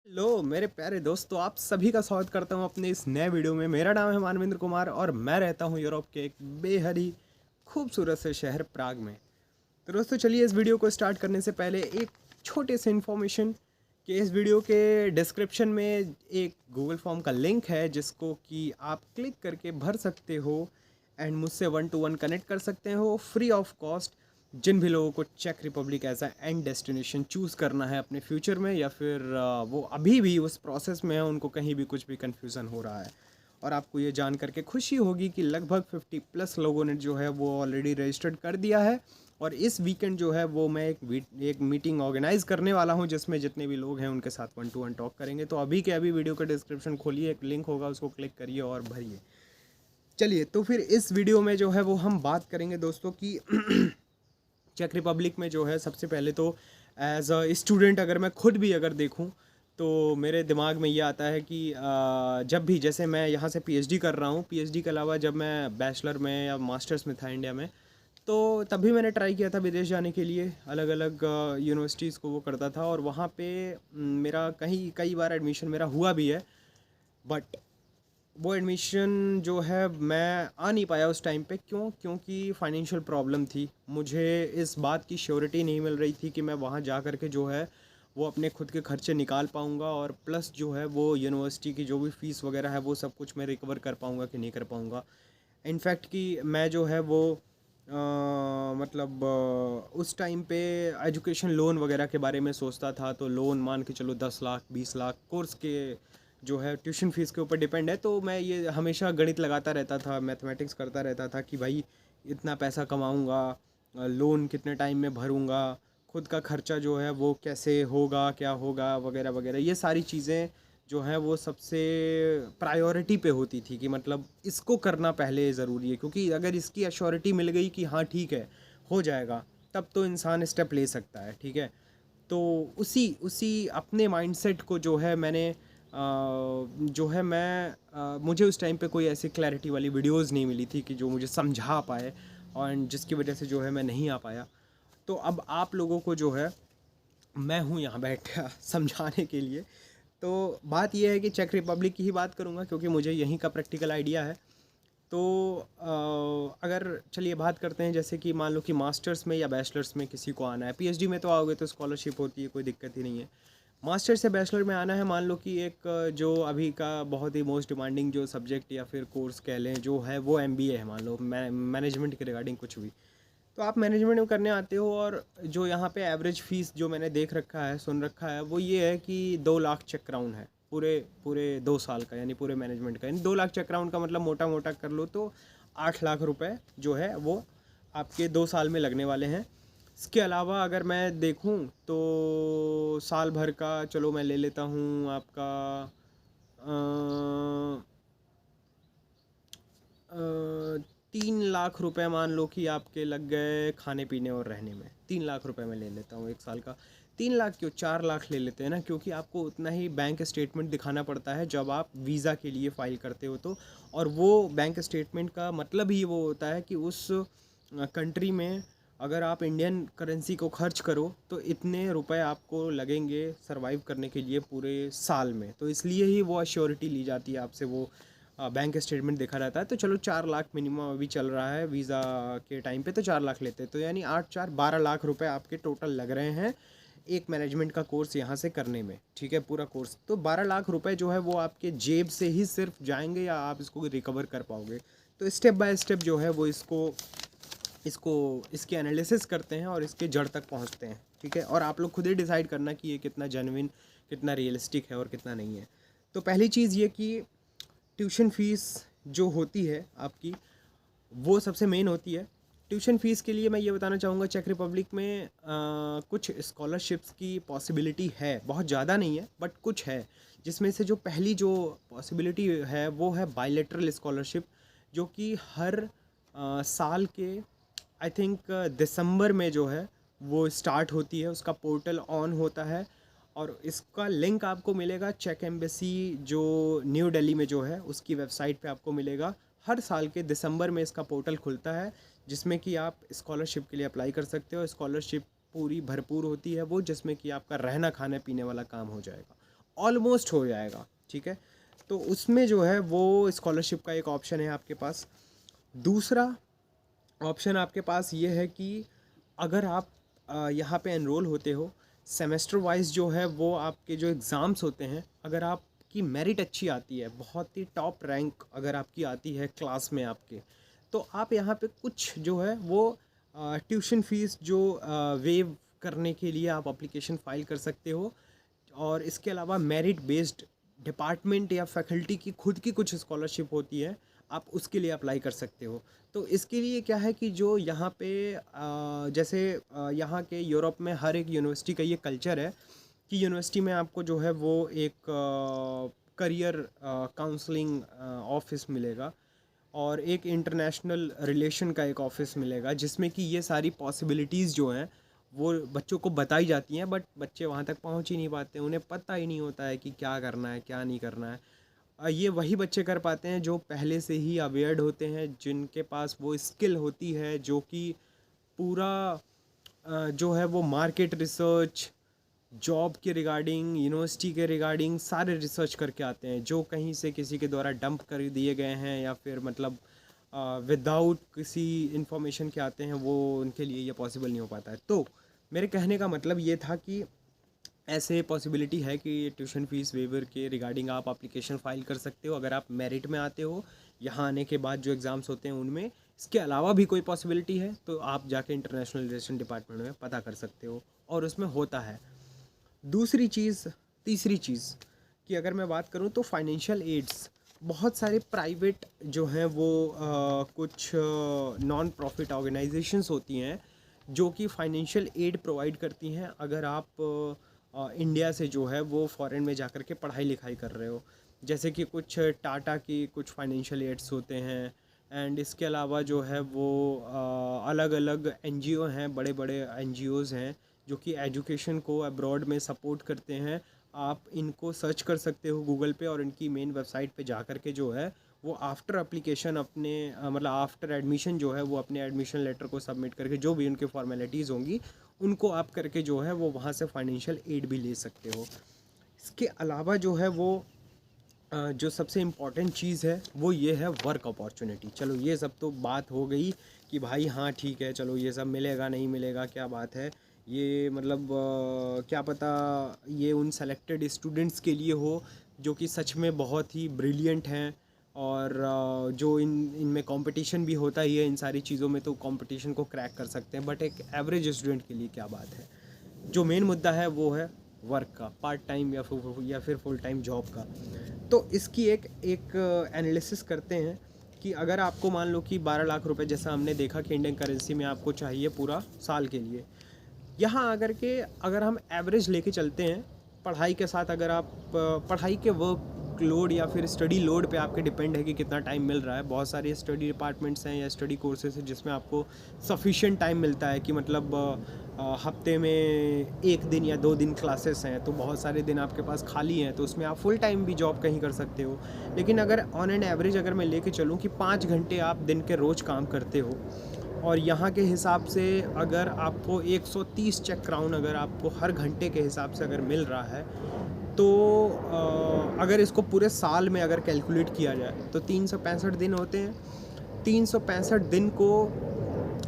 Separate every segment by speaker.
Speaker 1: Hello मेरे प्यारे दोस्तों, आप सभी का स्वागत करता हूं अपने इस नए वीडियो में। मेरा नाम है मानवेंद्र कुमार और मैं रहता हूं यूरोप के एक बेहद ही खूबसूरत से शहर प्राग में। तो दोस्तों चलिए इस वीडियो को स्टार्ट करने से पहले एक छोटे से इन्फॉर्मेशन कि इस वीडियो के डिस्क्रिप्शन में एक गूगल फॉर्म का लिंक है जिसको कि आप क्लिक करके भर सकते हो एंड मुझसे 1-to-1 कनेक्ट कर सकते हो फ्री ऑफ कॉस्ट। जिन भी लोगों को चेक Republic as a end destination choose करना है अपने फ्यूचर में, या फिर वो अभी भी उस प्रोसेस में है, उनको कहीं भी कुछ भी कन्फ्यूज़न हो रहा है। और आपको ये जान करके खुशी होगी कि लगभग 50+ लोगों ने जो है वो ऑलरेडी रजिस्टर्ड कर दिया है। और इस वीकेंड जो है वो मैं एक मीटिंग ऑर्गेनाइज़ करने वाला हूँ जिसमें जितने भी लोग हैं उनके साथ 1-to-1 टॉक करेंगे। तो अभी के अभी वीडियो का डिस्क्रिप्शन खोलिए, एक लिंक होगा, उसको क्लिक करिए और भरिए। चलिए तो फिर इस वीडियो में जो है वो हम बात करेंगे दोस्तों की चेक रिपब्लिक में जो है सबसे पहले तो एज अ स्टूडेंट अगर मैं खुद भी अगर देखूं तो मेरे दिमाग में ये आता है कि जब भी जैसे मैं यहाँ से पीएचडी कर रहा हूँ, पीएचडी के अलावा जब मैं बैचलर में या मास्टर्स में था इंडिया में, तो तभी मैंने ट्राई किया था विदेश जाने के लिए। अलग अलग यूनिवर्सिटीज़ को वो करता था और वहाँ पे मेरा कई बार एडमिशन मेरा हुआ भी है। बट वो एडमिशन जो है मैं आ नहीं पाया उस टाइम पे। क्योंकि फाइनेंशियल प्रॉब्लम थी। मुझे इस बात की श्योरिटी नहीं मिल रही थी कि मैं वहाँ जा कर के जो है वो अपने खुद के खर्चे निकाल पाऊँगा, और प्लस जो है वो यूनिवर्सिटी की जो भी फ़ीस वगैरह है वो सब कुछ मैं रिकवर कर पाऊँगा कि नहीं कर पाऊँगा। इनफैक्ट कि मैं जो है वो उस टाइम पे एजुकेशन लोन वगैरह के बारे में सोचता था। तो लोन मान के चलो 10 लाख 20 लाख कोर्स के जो है ट्यूशन फीस के ऊपर डिपेंड है। तो मैं ये हमेशा गणित लगाता रहता था, मैथमेटिक्स करता रहता था कि भाई इतना पैसा कमाऊंगा, लोन कितने टाइम में भरूंगा, खुद का खर्चा जो है वो कैसे होगा, क्या होगा, वगैरह वगैरह। ये सारी चीज़ें जो हैं वो सबसे प्रायोरिटी पे होती थी कि मतलब इसको करना पहले ज़रूरी है, क्योंकि अगर इसकी अश्योरिटी मिल गई कि हाँ ठीक है हो जाएगा, तब तो इंसान स्टेप ले सकता है। ठीक है। तो उसी उसी अपने माइंडसेट को जो है मैंने जो है मैं मुझे उस टाइम पे कोई ऐसी क्लैरिटी वाली वीडियोस नहीं मिली थी कि जो मुझे समझा पाए, और जिसकी वजह से जो है मैं नहीं आ पाया। तो अब आप लोगों को जो है मैं हूँ यहाँ बैठा समझाने के लिए। तो बात यह है कि चेक रिपब्लिक की ही बात करूँगा क्योंकि मुझे यहीं का प्रैक्टिकल आइडिया है। तो अगर चलिए बात करते हैं, जैसे कि मान लो कि मास्टर्स में या बैचलर्स में किसी को आना है, पीएचडी में तो आओगे तो स्कॉलरशिप होती है, कोई दिक्कत ही नहीं है। मास्टर से बैचलर में आना है, मान लो कि एक जो अभी का बहुत ही मोस्ट डिमांडिंग जो सब्जेक्ट या फिर कोर्स कह लें जो है वो एमबीए है, मान लो मैनेजमेंट के रिगार्डिंग कुछ भी। तो आप मैनेजमेंट में करने आते हो, और जो यहाँ पे एवरेज फ़ीस जो मैंने देख रखा है, सुन रखा है, वो ये है कि 2 लाख चेक क्राउन है पूरे पूरे 2 साल का, यानी पूरे मैनेजमेंट का। यानी 2 लाख चेक क्राउन का मतलब मोटा मोटा कर लो तो 8 लाख रुपए जो है वो आपके 2 साल में लगने वाले हैं। इसके अलावा अगर मैं देखूं तो साल भर का चलो मैं ले लेता हूं आपका 3 लाख रुपए मान लो कि आपके लग गए खाने पीने और रहने में। 3 लाख रुपए मैं ले लेता हूँ एक साल का। 3 लाख क्यों, 4 लाख ले लेते हैं ना, क्योंकि आपको उतना ही बैंक स्टेटमेंट दिखाना पड़ता है जब आप वीज़ा के लिए फ़ाइल करते हो तो। और वो बैंक स्टेटमेंट का मतलब ही वो होता है कि उस कंट्री में अगर आप इंडियन करेंसी को खर्च करो तो इतने रुपए आपको लगेंगे सरवाइव करने के लिए पूरे साल में। तो इसलिए ही वो अश्योरिटी ली जाती है आपसे, वो बैंक स्टेटमेंट देखा रहता है। तो चलो 4 लाख मिनिमम अभी चल रहा है वीज़ा के टाइम पे, तो 4 लाख लेते हैं, तो यानी 8 4 12 लाख रुपए आपके टोटल लग रहे हैं एक मैनेजमेंट का कोर्स यहाँ से करने में। ठीक है, पूरा कोर्स तो 12 लाख रुपए जो है वो आपके जेब से ही सिर्फ जाएंगे, या आप इसको रिकवर कर पाओगे। तो स्टेप बाय स्टेप जो है वो इसको इसको इसकी एनालिसिस करते हैं और इसके जड़ तक पहुँचते हैं। ठीक है, और आप लोग खुद ही डिसाइड करना कि ये कितना जेन्युइन, कितना रियलिस्टिक है और कितना नहीं है। तो पहली चीज़ ये कि ट्यूशन फ़ीस जो होती है आपकी वो सबसे मेन होती है। ट्यूशन फ़ीस के लिए मैं ये बताना चाहूँगा, चेक रिपब्लिक में कुछ स्कॉलरशिप्स की पॉसिबिलिटी है, बहुत ज़्यादा नहीं है बट कुछ है। जिसमें से जो पहली जो पॉसिबिलिटी है वो है बायलैटरल स्कॉलरशिप, जो कि हर साल के आई थिंक दिसंबर में जो है वो स्टार्ट होती है, उसका पोर्टल ऑन होता है। और इसका लिंक आपको मिलेगा चेक एम्बेसी जो न्यू दिल्ली में जो है उसकी वेबसाइट पे आपको मिलेगा। हर साल के दिसंबर में इसका पोर्टल खुलता है जिसमें कि आप स्कॉलरशिप के लिए अप्लाई कर सकते हो। स्कॉलरशिप पूरी भरपूर होती है वो, जिसमें कि आपका रहना खाने पीने वाला काम हो जाएगा। ऑलमोस्ट हो जाएगा, ठीक है। तो उसमें जो है वो स्कॉलरशिप का एक ऑप्शन है आपके पास। दूसरा ऑप्शन आपके पास ये है कि अगर आप यहाँ पे एनरोल होते हो, सेमेस्टर वाइज जो है वो आपके जो एग्ज़ाम्स होते हैं, अगर आपकी मेरिट अच्छी आती है, बहुत ही टॉप रैंक अगर आपकी आती है क्लास में आपके, तो आप यहाँ पे कुछ जो है वो ट्यूशन फ़ीस जो वेव करने के लिए आप एप्लीकेशन फ़ाइल कर सकते हो। और इसके अलावा मेरिट बेस्ड डिपार्टमेंट या फैकल्टी की खुद की कुछ स्कॉलरशिप होती है, आप उसके लिए अप्लाई कर सकते हो। तो इसके लिए क्या है कि जो यहाँ पे जैसे यहाँ के यूरोप में हर एक यूनिवर्सिटी का ये कल्चर है कि यूनिवर्सिटी में आपको जो है वो एक करियर काउंसलिंग ऑफिस मिलेगा और एक इंटरनेशनल रिलेशन का एक ऑफिस मिलेगा, जिसमें कि ये सारी पॉसिबिलिटीज़ जो हैं वो बच्चों को बताई जाती हैं, बट बच्चे वहाँ तक पहुँच ही नहीं पाते, उन्हें पता ही नहीं होता है कि क्या करना है क्या नहीं करना है। ये वही बच्चे कर पाते हैं जो पहले से ही अवेयर्ड होते हैं, जिनके पास वो स्किल होती है, जो कि पूरा जो है वो मार्केट रिसर्च, जॉब के रिगार्डिंग, यूनिवर्सिटी के रिगार्डिंग सारे रिसर्च करके आते हैं, जो कहीं से किसी के द्वारा डंप कर दिए गए हैं या फिर मतलब विदाउट किसी इन्फॉर्मेशन के आते हैं, वो उनके लिए ये पॉसिबल नहीं हो पाता है। तो मेरे कहने का मतलब ये था कि ऐसे पॉसिबिलिटी है कि ट्यूशन फ़ीस वेवर के रिगार्डिंग आप एप्लीकेशन फ़ाइल कर सकते हो अगर आप मेरिट में आते हो यहाँ आने के बाद जो एग्ज़ाम्स होते हैं उनमें। इसके अलावा भी कोई पॉसिबिलिटी है तो आप जाके इंटरनेशनल रिलेशन डिपार्टमेंट में पता कर सकते हो और उसमें होता है। तीसरी चीज़ कि अगर मैं बात करूँ तो फाइनेंशियल एड्स, बहुत सारे प्राइवेट जो हैं वो कुछ नॉन प्रॉफिट ऑर्गेनाइजेशंस होती हैं जो कि फाइनेंशियल एड प्रोवाइड करती हैं अगर आप इंडिया से जो है वो फॉरेन में जाकर के पढ़ाई लिखाई कर रहे हो। जैसे कि कुछ टाटा की कुछ फाइनेंशियल एड्स होते हैं, एंड इसके अलावा जो है वो अलग अलग एनजीओ हैं, बड़े बड़े एनजीओज़ हैं जो कि एजुकेशन को अब्रॉड में सपोर्ट करते हैं। आप इनको सर्च कर सकते हो गूगल पे और इनकी मेन वेबसाइट पे जा कर के जो है वो आफ्टर एप्लीकेशन अपने मतलब आफ्टर एडमिशन जो है वो अपने एडमिशन लेटर को सबमिट करके जो भी उनकी फॉर्मेलिटीज़ होंगी उनको आप करके जो है वो वहाँ से फाइनेंशियल एड भी ले सकते हो। इसके अलावा जो है वो जो सबसे इम्पॉर्टेंट चीज़ है वो ये है वर्क अपॉर्चुनिटी। चलो ये सब तो बात हो गई कि भाई हाँ ठीक है, चलो ये सब मिलेगा नहीं मिलेगा क्या बात है, ये मतलब क्या पता ये उन सेलेक्टेड स्टूडेंट्स के लिए हो जो कि सच में बहुत ही ब्रिलियंट हैं और जो इनमें कंपटीशन भी होता ही है, इन सारी चीज़ों में तो कंपटीशन को क्रैक कर सकते हैं, बट एक एवरेज स्टूडेंट के लिए क्या बात है। जो मेन मुद्दा है वो है वर्क का, पार्ट टाइम या फिर फुल टाइम जॉब का। तो इसकी एक एनालिसिस करते हैं कि अगर आपको मान लो कि 12 लाख रुपए जैसा हमने देखा कि इंडियन करेंसी में आपको चाहिए पूरा साल के लिए, यहाँ अगर हम एवरेज लेके चलते हैं पढ़ाई के साथ, अगर आप पढ़ाई के वर्क लोड या फिर स्टडी लोड पे आपके डिपेंड है कि कितना टाइम मिल रहा है। बहुत सारे स्टडी डिपार्टमेंट्स हैं या स्टडी कोर्सेज हैं जिसमें आपको सफिशिएंट टाइम मिलता है कि मतलब हफ्ते में 1 दिन या 2 दिन क्लासेस हैं तो बहुत सारे दिन आपके पास खाली हैं, तो उसमें आप फुल टाइम भी जॉब कहीं कर सकते हो। लेकिन अगर ऑन एन एवरेज अगर मैं लेके चलूँ कि 5 घंटे आप दिन के रोज़ काम करते हो और यहाँ के हिसाब से अगर आपको 130 चेक क्राउन अगर आपको हर घंटे के हिसाब से अगर मिल रहा है, तो अगर इसको पूरे साल में अगर कैलकुलेट किया जाए तो 365 दिन होते हैं। 365 दिन को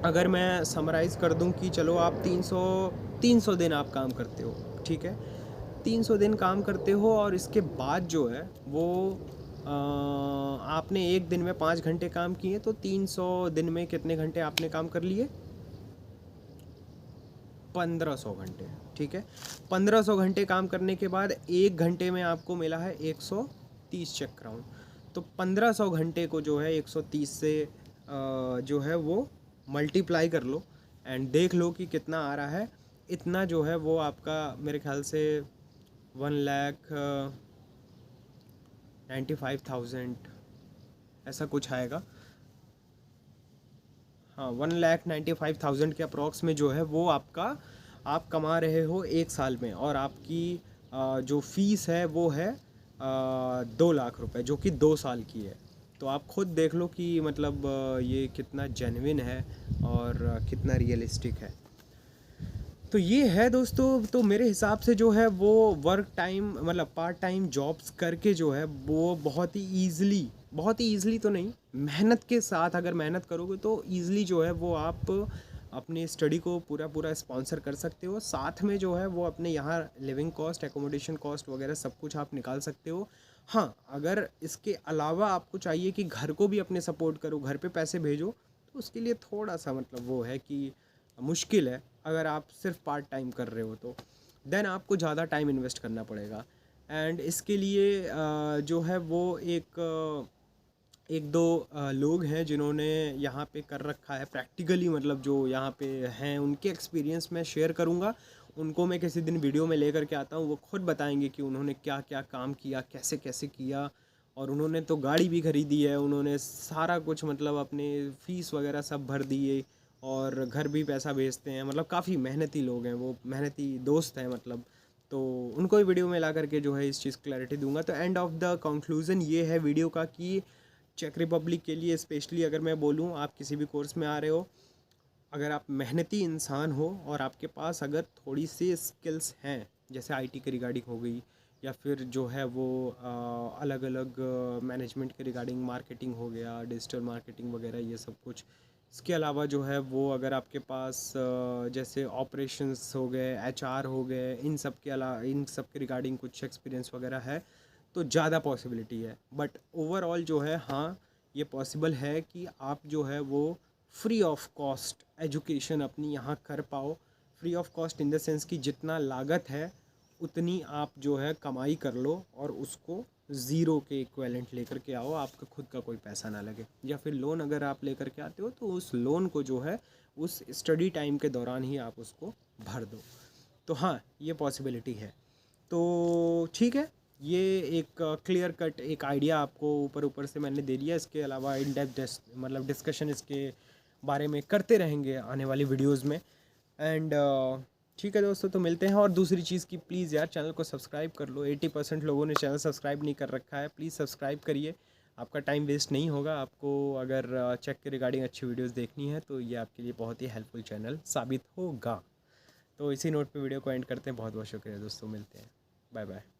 Speaker 1: अगर मैं समराइज़ कर दूं कि चलो आप 300 दिन आप काम करते हो, ठीक है, 300 दिन काम करते हो और इसके बाद जो है वो आपने एक दिन में 5 घंटे काम किए तो 300 दिन में कितने घंटे आपने काम कर लिए? 1500 घंटे, ठीक है। 1500 घंटे काम करने के बाद 1 घंटे में आपको मिला है 130 चेक क्राउन। तो 1500 घंटे को जो है 130 से जो है वो मल्टीप्लाई कर लो एंड देख लो कि कितना आ रहा है। इतना जो है वो आपका मेरे ख्याल से 1,95,000 ऐसा कुछ आएगा। हाँ, 1,95,000 के अप्रॉक्स में जो है वो आप कमा रहे हो एक साल में, और आपकी जो फ़ीस है वो है 2 लाख रुपए जो कि 2 साल की है। तो आप खुद देख लो कि मतलब ये कितना जेन्युइन है और कितना रियलिस्टिक है। तो ये है दोस्तों। तो मेरे हिसाब से जो है वो वर्क टाइम मतलब पार्ट टाइम जॉब्स करके जो है वो बहुत ही ईज़िली तो नहीं, मेहनत के साथ अगर मेहनत करोगे तो ईज़िली जो है वो आप अपनी स्टडी को पूरा स्पॉन्सर कर सकते हो। साथ में जो है वो अपने यहाँ लिविंग कॉस्ट, एकोमोडेशन कॉस्ट वगैरह सब कुछ आप निकाल सकते हो। हाँ, अगर इसके अलावा आपको चाहिए कि घर को भी अपने सपोर्ट करो, घर पे पैसे भेजो, तो उसके लिए थोड़ा सा मतलब वो है कि मुश्किल है। अगर आप सिर्फ पार्ट टाइम कर रहे हो तो देन आपको ज़्यादा टाइम इन्वेस्ट करना पड़ेगा। एंड इसके लिए जो है वो एक दो लोग हैं जिन्होंने यहाँ पे कर रखा है प्रैक्टिकली, मतलब जो यहाँ पे हैं उनके एक्सपीरियंस मैं शेयर करूँगा। उनको मैं किसी दिन वीडियो में लेकर के आता हूँ, वो खुद बताएंगे कि उन्होंने क्या क्या काम किया, कैसे कैसे किया। और उन्होंने तो गाड़ी भी खरीदी है, उन्होंने सारा कुछ मतलब अपने फ़ीस वगैरह सब भर दिए और घर भी पैसा भेजते हैं। मतलब काफ़ी मेहनती लोग हैं वो, मेहनती दोस्त हैं मतलब। तो उनको ही वीडियो में ला करके जो है इस चीज़ क्लैरिटी दूंगा। तो एंड ऑफ द कंक्लूज़न ये है वीडियो का कि चेक रिपब्लिक के लिए स्पेशली अगर मैं बोलूँ, आप किसी भी कोर्स में आ रहे हो, अगर आप मेहनती इंसान हो और आपके पास अगर थोड़ी सी स्किल्स हैं, जैसे आईटी की रिगार्डिंग हो गई, या फिर जो है वो अलग अलग मैनेजमेंट के रिगार्डिंग मार्केटिंग हो गया, डिजिटल मार्केटिंग वगैरह ये सब कुछ। इसके अलावा जो है वो अगर आपके पास जैसे ऑपरेशंस हो गए, एचआर हो गए, इन सब के रिगार्डिंग कुछ एक्सपीरियंस वगैरह है तो ज़्यादा पॉसिबिलिटी है। बट ओवरऑल जो है हाँ, ये पॉसिबल है कि आप जो है वो फ्री ऑफ कॉस्ट एजुकेशन अपनी यहाँ कर पाओ। Free of cost in the sense कि जितना लागत है उतनी आप जो है कमाई कर लो और उसको ज़ीरो के इक्विवेलेंट लेकर के आओ, आपका खुद का कोई पैसा ना लगे। या फिर लोन अगर आप लेकर के आते हो तो उस लोन को जो है उस स्टडी टाइम के दौरान ही आप उसको भर दो। तो हाँ, ये पॉसिबिलिटी है। तो ठीक है, ये एक क्लियर कट एक आइडिया आपको ऊपर ऊपर से मैंने दे दिया। इसके अलावा इन डेप्थ मतलब डिस्कशन इसके बारे में करते रहेंगे आने वाली वीडियोस में। एंड ठीक है दोस्तों, तो मिलते हैं। और दूसरी चीज़ की प्लीज़ यार चैनल को सब्सक्राइब कर लो। 80% लोगों ने चैनल सब्सक्राइब नहीं कर रखा है, प्लीज़ सब्सक्राइब करिए। आपका टाइम वेस्ट नहीं होगा। आपको अगर चेक के रिगार्डिंग अच्छी वीडियोस देखनी है तो ये आपके लिए बहुत ही हेल्पफुल चैनल साबित होगा। तो इसी नोट पे वीडियो को एंड करते हैं। बहुत बहुत शुक्रिया दोस्तों, मिलते हैं, बाय बाय।